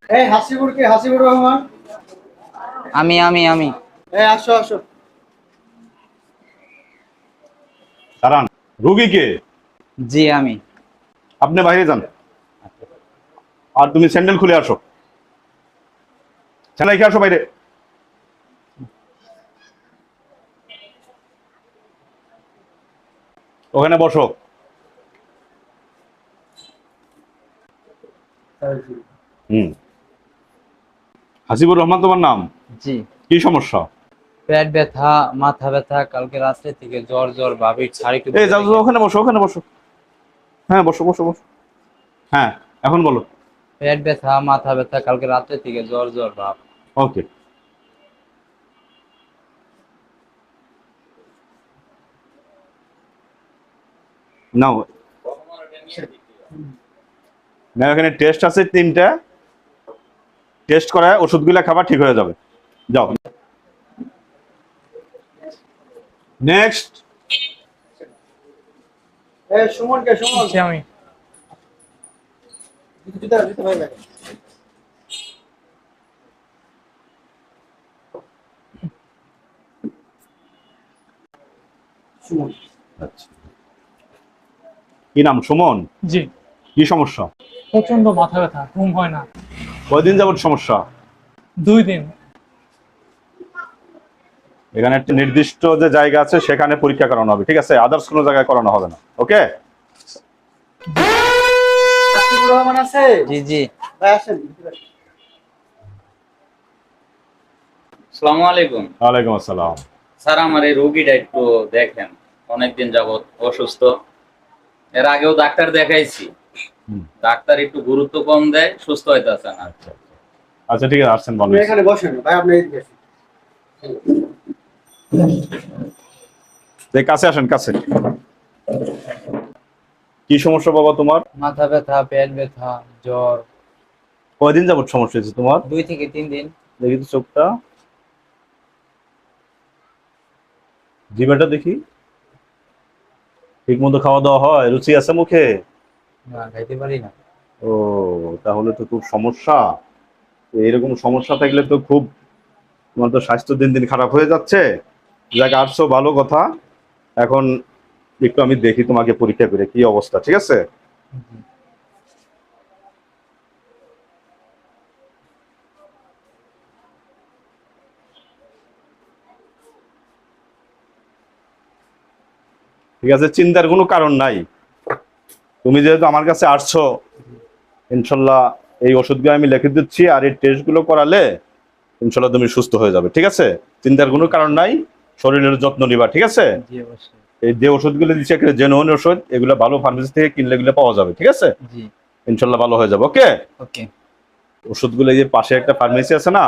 এই হাসিবুর রহমান। আমি এই আসো আসো। দাঁড়ান, রোগী কে? জি আমি। আপনি বাইরে যান, আর তুমি স্যান্ডেল খুলে আসো। ছেলে রেখে আসো বাইরে। ওখানে বসো। হুম, হাসিবুর রহমান তোমার নাম? জি। কি সমস্যা? পেট ব্যথা, মাথা ব্যথা, কালকে রাত্রে থেকে জ্বর জ্বর ভাবি ছাড়ি একটু এই যাও যাও, ওখানে বসো, ওখানে বসো। হ্যাঁ বসো বসো বসো। হ্যাঁ, এখন বলো। পেট ব্যথা, মাথা ব্যথা, কালকে রাত্রে থেকে জ্বর জ্বর ভাব। ওকে, নাও। না, এখানে টেস্ট আছে 3টা। টেস্ট করায় ওষুধগুলা খাবার ঠিক হয়ে যাবে। যাও। নেক্সট। এই সুমন। জি আমি। জুতা ভাই ভাই। সুমন। আচ্ছা, কি নাম? সুমন। জি, কি সমস্যা? প্রচন্ড মাথা ব্যথা, ঘুম হয় না। কয়দিন যাবত সমস্যা? 2 দিন। এখানে একটা নির্দিষ্ট যে জায়গা আছে সেখানে পরীক্ষা করানো হবে, ঠিক আছে? আদার্স কোনো জায়গায় করানো হবে না। ওকে? হাসিবুর রহমান আছে? জি জি। ভাই আসেন। আসসালামু আলাইকুম। ওয়ালাইকুম আসসালাম। স্যার আমার এই রোগীটা একটু দেখেন, অনেকদিন যাবত অসুস্থ। এর আগেও ডাক্তার দেখাইছি, হুম, ডাক্তার একটু গুরুত্ব কম দেয়, সুস্থ হইতেছে না। আচ্ছা আচ্ছা, ঠিক আছে, আসছেন বলেন। আপনি এখানে বসেন ভাই, আপনি এদিকে আসেন। এই কাছে আসেন, কাছে। কি সমস্যা বাবা তোমার? মাথা ব্যথা, পেট ব্যথা, জ্বর। কয়দিন যাবত সমস্যা হয়েছে তোমার? 2 থেকে 3 দিন। দেখি তো চোখটা, জিভাটা দেখি। ঠিক মতো খাওয়া দাওয়া হয়? রুচি আছে মুখে? না, খাইতে পারি না। ও, তাহলে তো খুব সমস্যা। তো এরকম সমস্যা থাকলে তো খুব, তোমার তো স্বাস্থ্য দিন দিন খারাপ হয়ে যাচ্ছে। যাক, আসছো ভালো কথা। এখন একটু আমি দেখি তোমাকে পরীক্ষা করে কি অবস্থা, ঠিক আছে? ঠিক আছে, চিন্তার কোনো কারণ নাই। তুমি যেহেতু আমার কাছে আসছো, ইনশাল্লাহ এই ওষুধগুলো আমি লিখে দিচ্ছি, আর এই টেস্টগুলো করালে ইনশাল্লাহ তুমি সুস্থ হয়ে যাবে, ঠিক আছে? চিন্তার কোনো কারণ নাই। শরীরের যত্ন নিবা, ঠিক আছে? জি অবশ্যই। এই যে ওষুধগুলো দিচ্ছে একটা জেনুইন ওষুধ, এগুলো ভালো ফার্মেসি থেকে কিনলে এগুলো পাওয়া যাবে, ঠিক আছে? জি। ইনশাল্লাহ ভালো হয়ে যাবে। ওকে? ওকে। ওষুধগুলো, এই যে পাশে একটা ফার্মেসি আছে না,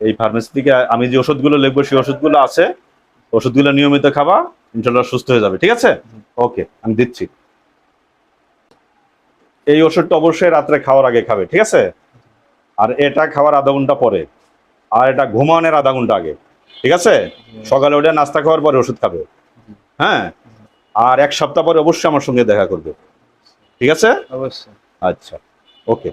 এই ফার্মেসি থেকে আমি যে ওষুধগুলো লিখবো সেই ওষুধগুলো আছে। ওষুধগুলো নিয়মিত খাবা, ইনশাল্লাহ সুস্থ হয়ে যাবে, ঠিক আছে? ওকে, আমি দিচ্ছি। এই ওষুধটা অবশ্যই রাত্রে খাওয়ার আগে খাবে, ঠিক আছে? আর এটা খাওয়ার আধা ঘন্টা পরে, আর এটা ঘুমানোর আধা ঘন্টা আগে, ঠিক আছে? সকালে উঠে নাস্তা খাওয়ার পরে ওষুধ খাবে। হ্যাঁ, আর 1 সপ্তাহ পরে অবশ্যই আমার সঙ্গে দেখা করবে, ঠিক আছে? অবশ্যই। আচ্ছা, ওকে।